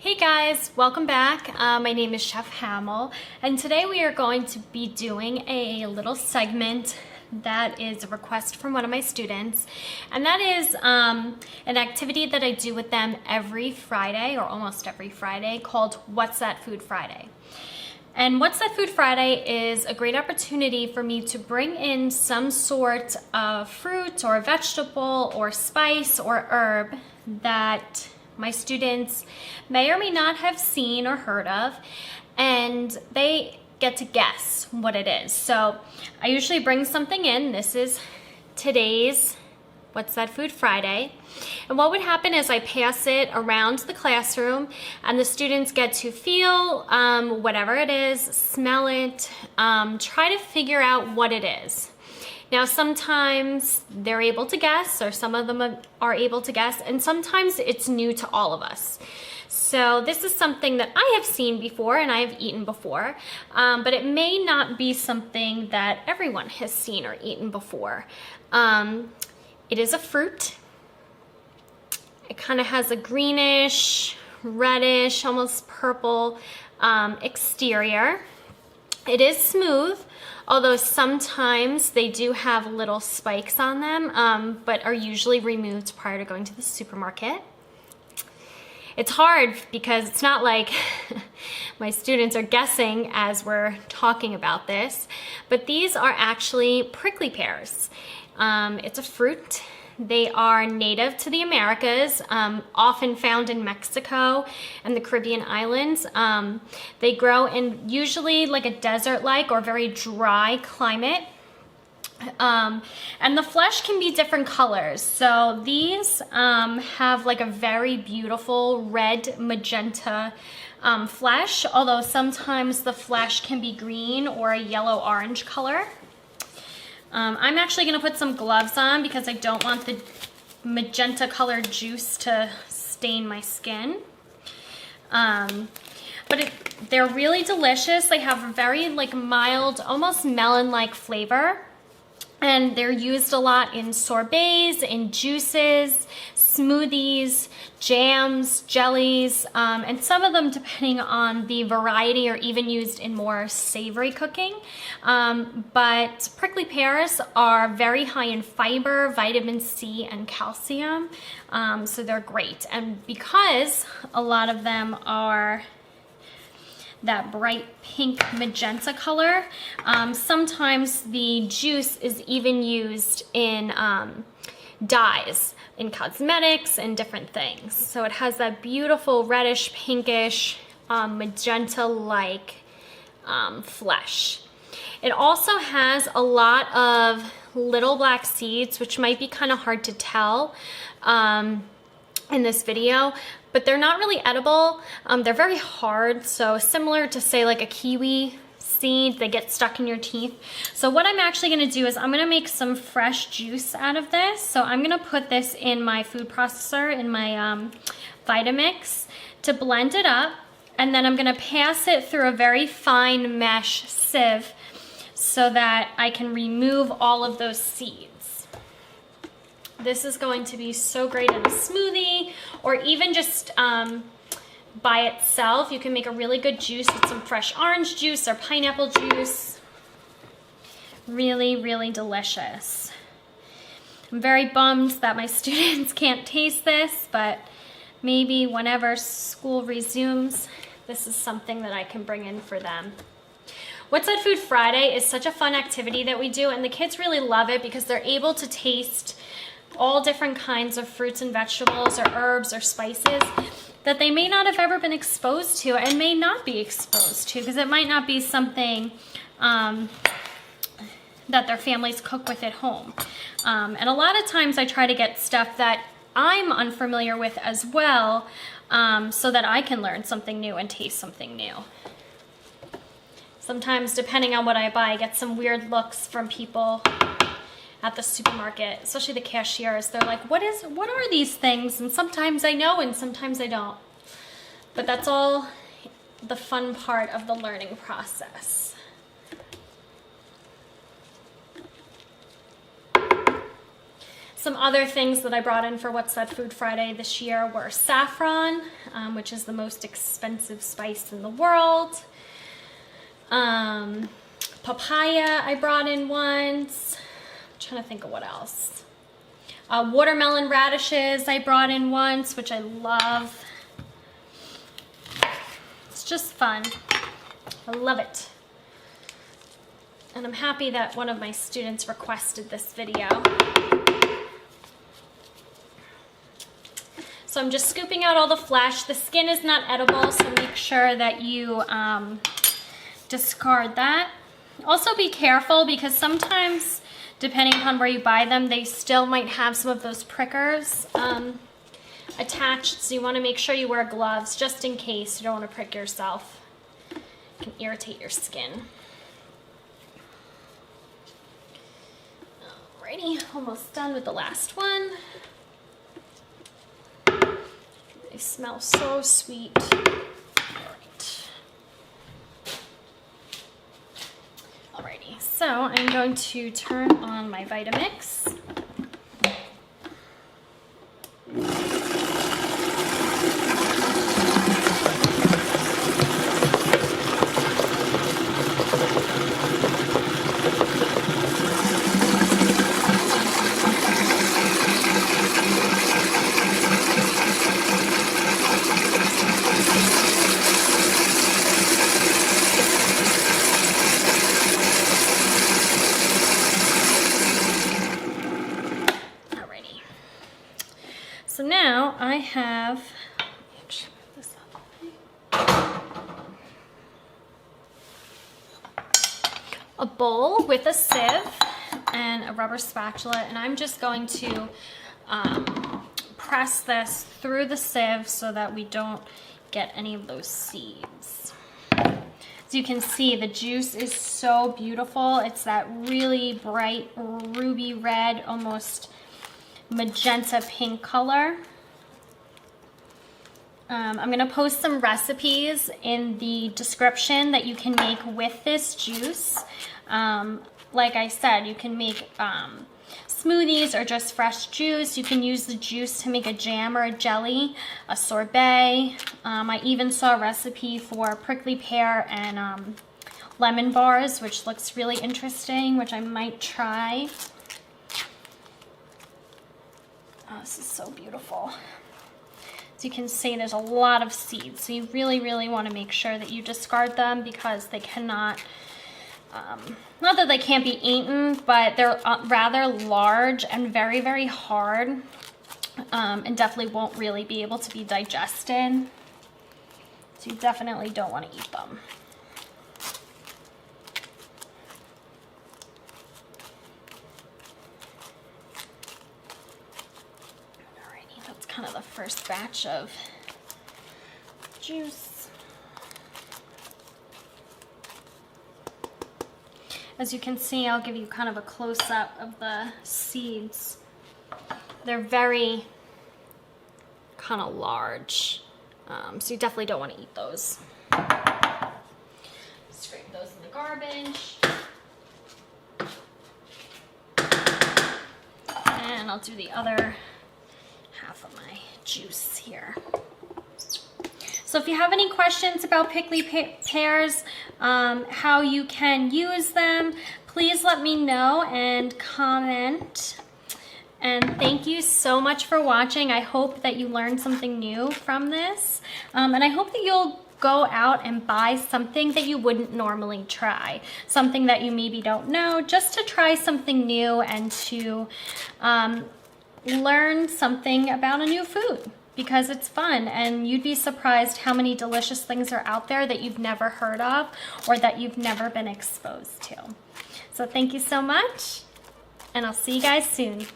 Hey guys, welcome back. My name is Chef Hamill, and today we are going to be doing a little segment that is a request from one of my students, and that is an activity that I do with them every Friday, or almost every Friday, called What's That Food Friday. And What's That Food Friday is a great opportunity for me to bring in some sort of fruit or vegetable or spice or herb that my students may or may not have seen or heard of, and they get to guess what it is. So I usually bring something in. This is today's What's That Food Friday. And what would happen is I pass it around the classroom and the students get to feel whatever it is, smell it, try to figure out what it is. Now, sometimes they're able to guess, or some of them are able to guess, and sometimes it's new to all of us. So this is something that I have seen before and I have eaten before, but it may not be something that everyone has seen or eaten before. It is a fruit. It kind of has a greenish, reddish, almost purple exterior. It is smooth, although sometimes they do have little spikes on them, but are usually removed prior to going to the supermarket. It's hard because it's not like my students are guessing as we're talking about this, but these are actually prickly pears. It's a fruit. They are native to the Americas, often found in Mexico and the Caribbean islands. They grow in usually like a desert-like or very dry climate. And the flesh can be different colors. So these have like a very beautiful red magenta flesh, although sometimes the flesh can be green or a yellow-orange color. I'm actually going to put some gloves on because I don't want the magenta colored juice to stain my skin. But they're really delicious. They have a very like mild, almost melon-like flavor. And they're used a lot in sorbets, in juices, smoothies, jams, jellies, and some of them, depending on the variety, are even used in more savory cooking. But prickly pears are very high in fiber, vitamin C, and calcium, so they're great. And because a lot of them are that bright pink magenta color, sometimes the juice is even used in dyes, in cosmetics and different things. So it has that beautiful reddish, pinkish, magenta-like flesh. It also has a lot of little black seeds, which might be kind of hard to tell in this video, but they're not really edible. They're very hard, so similar to say like a kiwi seed, they get stuck in your teeth. So what I'm actually gonna do is I'm gonna make some fresh juice out of this. So I'm gonna put this in my food processor, in my Vitamix, to blend it up, and then I'm gonna pass it through a very fine mesh sieve so that I can remove all of those seeds. This is going to be so great in a smoothie, or even just by itself. You can make a really good juice with some fresh orange juice or pineapple juice. Really, really delicious. I'm very bummed that my students can't taste this, but maybe whenever school resumes, this is something that I can bring in for them. What's That Food Friday is such a fun activity that we do, and the kids really love it because they're able to taste all different kinds of fruits and vegetables or herbs or spices that they may not have ever been exposed to and may not be exposed to, because it might not be something that their families cook with at home. And a lot of times I try to get stuff that I'm unfamiliar with as well, so that I can learn something new and taste something new. Sometimes, depending on what I buy, I get some weird looks from people at the supermarket, especially the cashiers. They're like, what are these things? And sometimes I know and sometimes I don't. But that's all the fun part of the learning process. Some other things that I brought in for What's That Food Friday this year were saffron, which is the most expensive spice in the world. Papaya I brought in once. I'm trying to think of what else. Watermelon radishes I brought in once, which I love. It's just fun. I love it. And I'm happy that one of my students requested this video. So I'm just scooping out all the flesh. The skin is not edible, so make sure that you discard that. Also be careful because sometimes, depending on where you buy them, they still might have some of those prickers attached. So you want to make sure you wear gloves just in case you don't want to prick yourself. It can irritate your skin. Alrighty, almost done with the last one. They smell so sweet. Alright. Alrighty, so I'm going to turn on my Vitamix. So now I have a bowl with a sieve and a rubber spatula, and I'm just going to press this through the sieve so that we don't get any of those seeds. As you can see, the juice is so beautiful. It's that really bright ruby red, almost magenta pink color. I'm going to post some recipes in the description that you can make with this juice. Like I said, you can make smoothies or just fresh juice. You can use the juice to make a jam or a jelly, a sorbet. I even saw a recipe for prickly pear and lemon bars, which looks really interesting, which I might try. Oh, this is so beautiful. As you can see, there's a lot of seeds, so you really, really want to make sure that you discard them because they cannot, not that they can't be eaten, but they're rather large and very, very hard, and definitely won't really be able to be digested. So you definitely don't want to eat them. Kind of the first batch of juice. As you can see, I'll give you kind of a close-up of the seeds. They're very kind of large, so you definitely don't want to eat those. Scrape those in the garbage. And I'll do the other half of my juice here. So if you have any questions about prickly pears, how you can use them, please let me know and comment. And thank you so much for watching. I hope that you learned something new from this. And I hope that you'll go out and buy something that you wouldn't normally try. Something that you maybe don't know, just to try something new and to learn something about a new food, because it's fun and you'd be surprised how many delicious things are out there that you've never heard of or that you've never been exposed to. So thank you so much, and I'll see you guys soon.